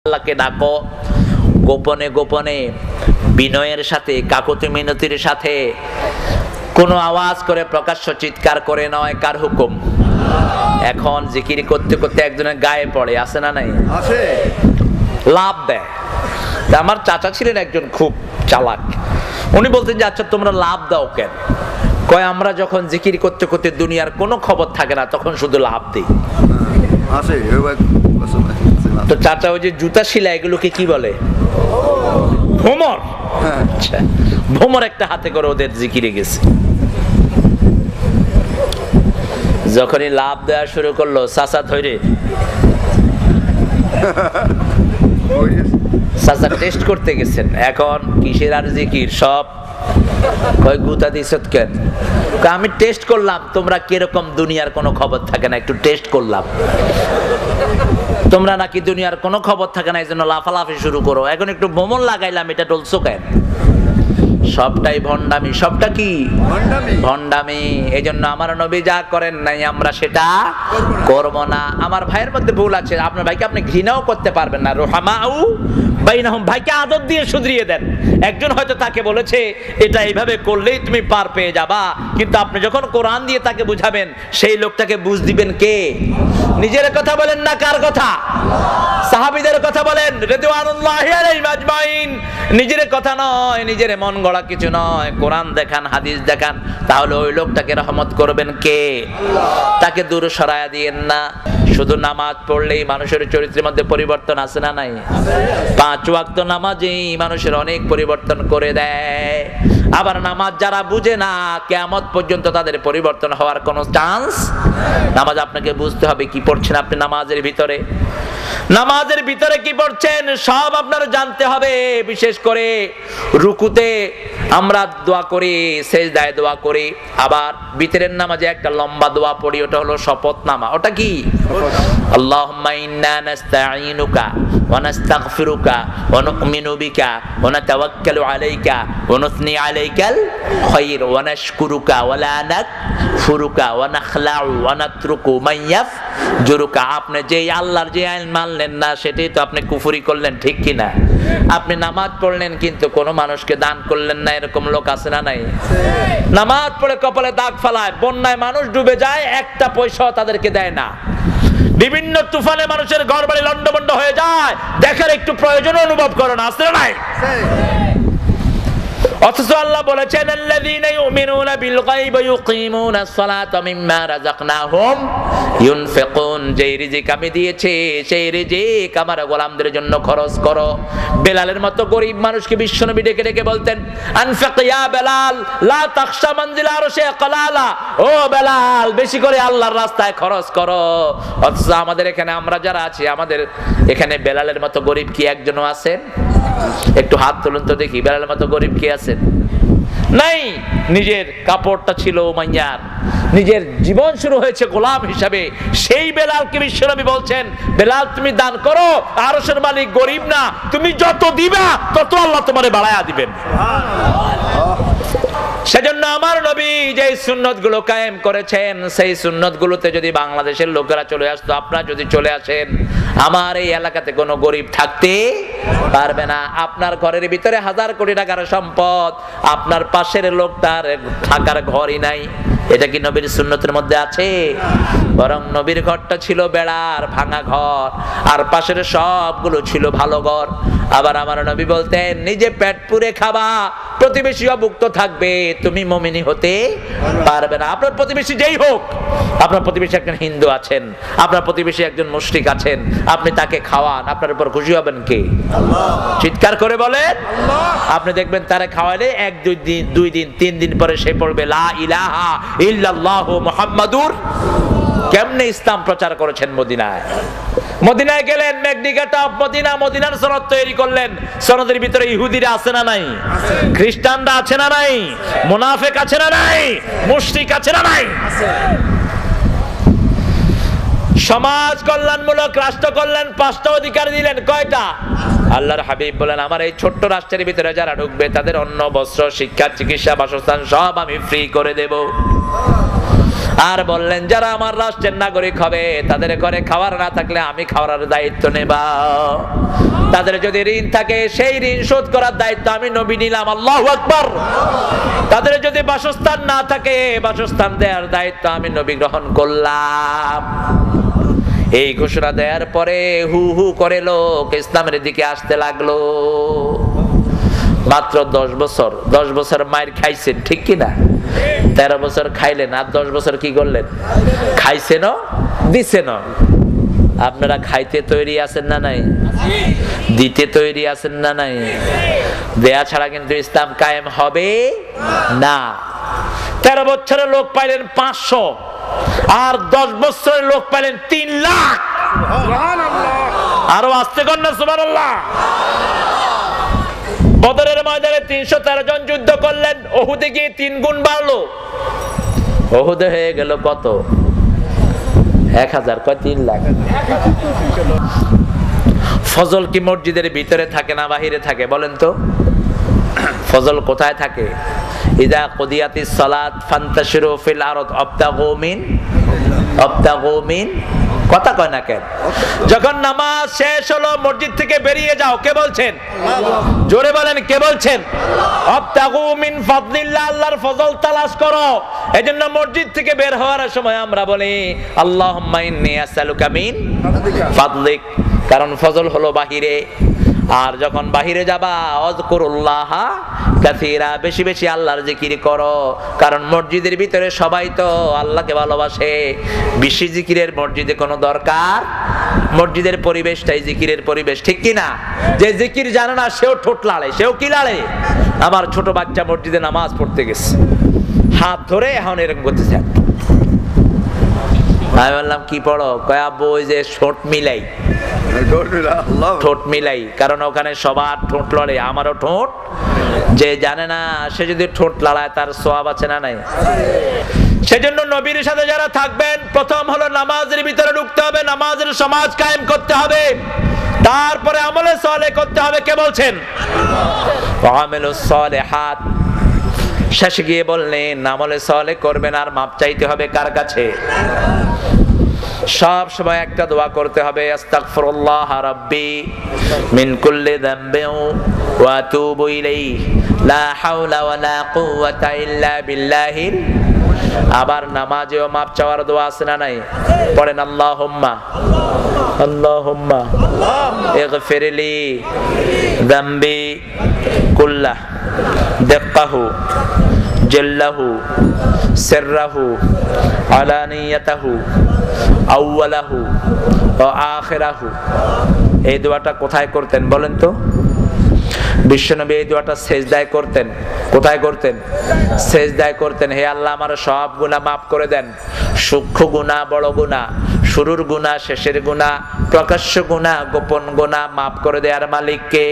আল্লাহকে ডাকো গোপনে গোপনে বিনয়ের সাথে, কাকুতি মিনতির সাথে, কোনো আওয়াজ করে প্রকাশ্য চিৎকার করে নয়। কার হুকুম? এখন জিকির করতে করতে একজনের গায়ে পড়ে, আছে না নাই? আছে। লাভ দেয়। আমার চাচা ছিলেন একজন খুব চালাক, উনি বলতেন যে আচ্ছা তোমরা লাভ দাও কেন? কয় আমরা যখন জিকির করতে করতে দুনিয়ার কোনো খবর থাকে না তখন শুধু লাভ দিই। আছে। তো চাচা ওই যে জুতা শিলা এগুলোকে কি বলে? ভোমর। আচ্ছা, ভোমর একটা হাতে করে ওদের জিকিরে গেছে। যখনই লাভ দেওয়া শুরু করলো চাচা ধরে চাচা টেস্ট করতে গেছেন। এখন কিসের আর জিকির সব কয় গুতা দিছত কেন? আমি টেস্ট করলাম তোমরা কিরকম, দুনিয়ার কোনো খবর থাকে না, একটু টেস্ট করলাম। তোমরা নাকি দুনিয়ার কোনো খবর থাকে না, এই জন্য লাফালাফি শুরু করো। এখন একটু ভ্রমণ লাগাইলাম, এটা টলছো কেন? সবটাই ভণ্ডামি। সবটা কি? ভণ্ডামি। এই জন্য আমার নবী যা করেন নাই আমরা সেটা করব না। আমার ভাইয়ের মধ্যে ভুল আছে, আপনার ভাইকে আপনি ঘৃণাও করতে পারবেন না। রুহামাউ বাইনাহুম, ভাইকে আদর দিয়ে শুধরিয়ে দেন। একজন হয়তো তাকে বলেছে এটা এইভাবে করলেই তুমি পার পেয়ে যাবা, কিন্তু আপনি যখন কোরআন দিয়ে তাকে বুঝাবেন সেই লোকটাকে বুঝ দিবেন কে? নিজের কথা বলেন না কার কথা? সাহাবীদের কথা বলেন রিদওয়ানুল্লাহি আলাইহিম আজমাইন। নিজের কথা নয়, নিজের মন গড়া কিছু নয়, কোরআন দেখান, হাদিস দেখান, তাহলে ওই লোকটাকে রহমত করবেন কে? তাকে দূর সরায়া দিয়েন না। শুধু নামাজ পড়লেই মানুষের চরিত্রের মধ্যে পরিবর্তন আসে না নাই? 5 ওয়াক্ত নামাজেই মানুষের অনেক পরিবর্তন করে দেয়। আবার নামাজ যারা বুঝে না কিয়ামত পর্যন্ত তাদের পরিবর্তন হওয়ার কোনো চান্স। নামাজ আপনাকে বুঝতে হবে কি পড়ছেন আপনি নামাজের ভিতরে, নামাজের ভিতরে কি পড়ছেন সব আপনার জানতে হবে। বিশেষ করে রুকুতে আমরা দোয়া করি, সেজদায় দোয়া করি, আবার ভিতরের নামাজে একটা লম্বা দোয়া পড়ি, ওটা হলো শপথনামা। ওটা কি? আল্লাহুম্মা ইন্না নাস্তাঈনুকা ওয়া নাস্তাগফিরুকা ওয়া নু'মিনু বিকা ওয়া নাতাওয়াক্কালু আলাইকা ওয়া নুসনি আলাইকাল খায়র ওয়া নাশকুরুকা ওয়া লা নাকফুরুকা ওয়া নাখলাউ ওয়া নাতরুকু মান ইয়াফজুরুকা। আপনি যে আল্লাহর যে আইন মানলেন না সেটাই তো আপনি কুফরি করলেন, ঠিক কি না? আপনি নামাজ পড়লেন কিন্তু কোনো মানুষকে দান করলেন না, এরকম লোক আছে না নাই? নামাজ পড়ে কপালে দাগ ফালায়, বন্যায় মানুষ ডুবে যায়, একটা পয়সাও তাদেরকে দেয় না। বিভিন্ন তুফানে মানুষের ঘরবাড়ি লন্ডভন্ড হয়ে যায়, দেখার একটু প্রয়োজন অনুভব করে না, আছে না নাই? অথচ আল্লাহ বলেছেন আল্লাযীনা ইউমিনুনা বিল গায়বি ওয়া ইউকিমুনাস সালাতা মিম্মা রাযাকনাহুম ইউনফিকুন। যেই রিজিক আমি দিয়েছি সেই রিজিক আমার গোলামদের জন্য খরচ করো। বেলালের মতো গরীব মানুষকে বিশ্বনবী ডেকে ডেকে বলতেন আনফিক ইয়া বেলাল লা তাখশা মানজিলা আরশে কালালা। ও বেলাল বেশি করে আল্লাহর রাস্তায় খরচ করো। অথচ আমাদের এখানে আমরা যারা আছি, আমাদের এখানে বেলালের মতো গরীব কি একজনও আছেন? একটু হাত তুলুন তো দেখি, বেলালের মতো গরীব কি আছেন? নাই। নিজের কাপড়টা ছিল মাইয়ার, নিজের জীবন শুরু হয়েছে গোলাম হিসাবে। সেই বেলালকে বিশ্বনবী বলছেন বেলাল তুমি দান করো, আরশের মালিক গরীব না, তুমি যত দিবা তত আল্লাহ তোমারে বাড়ায়া দিবেন। সেজন্য আমার নবী যে সুন্নত গুলো কায়েম করেছেন সেই সুন্নত গুলোতে যদি বাংলাদেশের লোকেরা চলে আসতো, আপনারা যদি চলে আসেন, আমার এই এলাকাতে কোনো গরিব থাকতে পারবে না। আপনার ঘরের ভিতরে 1000 কোটি টাকার সম্পদ, আপনার পাশের লোকটার থাকার ঘরই নাই। এটা কি নবীর সুন্নতের মধ্যে আছে? বরং নবীর ঘরটা ছিল বেড়ার ভাঙা ঘর, আর পাশের সবগুলো ছিল ভালো ঘর। আবার আমার নবী বলতেন নিজে পেট পুরে খাবা, প্রতিবেশী অভুক্ত থাকবে, তুমি মুমিনি হতে পারবে না। আপনার প্রতিবেশী যেই হোক, আপনার প্রতিবেশী একজন হিন্দু আছেন, আপনার প্রতিবেশী একজন মুশরিক আছেন, আপনি তাকে খাওয়ান, আপনার উপর খুশি হবেন কে? চিৎকার করে বলেন। আপনি দেখবেন তারে খাওয়াইলে 1 2 দিন 3 দিন পরে সে পড়বে লা ইলাহা ইল্লাল্লাহু মুহাম্মাদুর। কেমনে ইসলাম প্রচার করেছেন মদিনায়। মদিনায় গেলেন, মেঘনিঘাট অফ মদিনা, মদিনার সনদ তৈরি করলেন। সনদের ভিতরে ইহুদিরা আছে না নাই? খ্রিস্টানরা আছে না নাই? মুনাফিক আছে না নাই? মুশরিক আছে না নাই? সমাজ কল্যাণমূলক রাষ্ট্র করলেন, 5টা অধিকার দিলেন। কয়টা? আল্লাহর হাবিব বলেন আমার এই ছোট্ট রাষ্ট্রের ভিতরে যারা ঢুকবে তাদের অন্ন, বস্ত্র, শিক্ষা, চিকিৎসা, বাসস্থান সব আমি ফ্রি করে দেব। আর বললেন যারা আমার রাষ্ট্রের নাগরিক হবে তাদের ঘরে খাবার না থাকলে আমি খাওয়ার দায়িত্ব নেব, তাদের যদি ঋণ থাকে সেই ঋণ শোধ করার দায়িত্ব আমি নবী নিলাম। আল্লাহু আকবার। তাদের যদি বাসস্থান না থাকে বাসস্থান দেওয়ার দায়িত্ব আমি নবী গ্রহণ করলাম। এই ঘোষণা দেওয়ার পরে হু হু করে লোক ইসলামের দিকে আসতে লাগলো। মাত্র 10 বছর মায়ের খাইছেন, ঠিক কিনা? 13 বছর খাইলেন, আর 10 বছর কি করলেন? খাইছেন, দিছেন। আপনারা খাইতে তৈরি আছেন না নাই? দিতে তৈরি আছেন না নাই? দেয়া ছাড়া কিন্তু ইসলাম কায়েম হবে না। 13 বছরের লোক পাইলেন 500, আর 10 বছরের লোক পাইলেন 3 লাখ। আরো আসতে কর না সুবহানাল্লাহ। বদরের ময়দানে 313 জন যুদ্ধ করলেন, ওহুদে গিয়ে 3 গুণ বাড়লো। ওহুদে হয়ে গেল কত? 1000, কয় 3 লাখ। ফজল কি মসজিদের ভিতরে থাকে না বাহিরে থাকে বলেন তো? ফজল কোথায় থাকে? ইদা কুদিয়াতিস সালাত ফান্তাশিরু ফিল আরদ আবতাগু মিন কথা কয় না কেন? যখন নামাজ শেষ হলো মসজিদ থেকে বেরিয়ে যাও, কে বলছেন? জোরে বলেন, কে বলছেন? আবতাগু মিন ফাদলিল্লাহ, আল্লাহর ফজল তালাশ করো। এজন্য মসজিদ থেকে বের হওয়ার সময় আমরা বলি আল্লাহুম্মা ইন্নী আসআলুকা মিন ফাদলিক, কারণ ফজল হলো বাহিরে। আর যখন বাহিরে যাবা আযকুরুল্লাহ কাসীরা, বেশি বেশি আল্লাহর জিকির করো, কারণ মসজিদের ভিতরে সবাই তো আল্লাহকে ভালোবাসে। বেশি জিকিরের মসজিদে কোনো দরকার? মসজিদের পরিবেশটাই জিকিরের পরিবেশ, ঠিক কি না? যে জিকির জানে না সেও ঠোঁট লাড়ে, সেও কি লাড়ে? আমার ছোট বাচ্চা মসজিদে নামাজ পড়তে গেছে, হাত ধরে এখন এরকম করতেছে। আমি বললাম কি পড়ো? কয় আব্বু ওই যে ঠোঁট মিলাই, ঠোঁট মিলাই, কারণ ওখানে সবার ঠোঁট লড়ে, আমারও ঠোঁট। যে জানে না সে যদি ঠোঁট লড়ায় তার সওয়াব আছে না নাই? সেজন্য নবীর সাথে যারা থাকবেন প্রথম হলো নামাজের ভিতরে ঢুকতে হবে, নামাজের সমাজ কায়েম করতে হবে, তারপরে আমলে সালেহ করতে হবে। কে বলছেন? আমিলুস সালিহাত। শেষে গিয়ে বললেন আমলে সালেহ করবেন আর মাপ চাইতে হবে কার কাছে? সব সময় একটা দোয়া করতে হবে, আস্তাগফিরুল্লাহ রাব্বি মিন কুল্লি যামবিন ওয়া আতুবু ইলাইহি লা হাওলা ওয়ালা কুওয়াতা ইল্লা বিল্লাহিল। আবার নামাজেও মাপ চাওয়ার দোয়া আছে না নাই? পড়েন আল্লাহুম্মা আল্লাহুম্মা ইগফিরলি যামবি কুল্লাহ দাক্কাহু জাল্লাহু সিররাহু আলানিয়াতাহু আউওয়ালাহু ওয়া আখিরাহু। এই দোয়াটা কোথায় করতেন বলেন তো? বিশ্বনবী এই দোয়াটা সেজদায় করতেন। কোথায় করতেন? সেজদায় করতেন। হে আল্লাহ আমার সব গুনাহ মাফ করে দেন, সূক্ষ্ম গুনাহ, বড় গুনাহ, শুরুর গুনাহ, শেষের গুনাহ, প্রকাশ্য গুনাহ, গোপন গুনাহ মাফ করে দেওয়ার মালিক কে?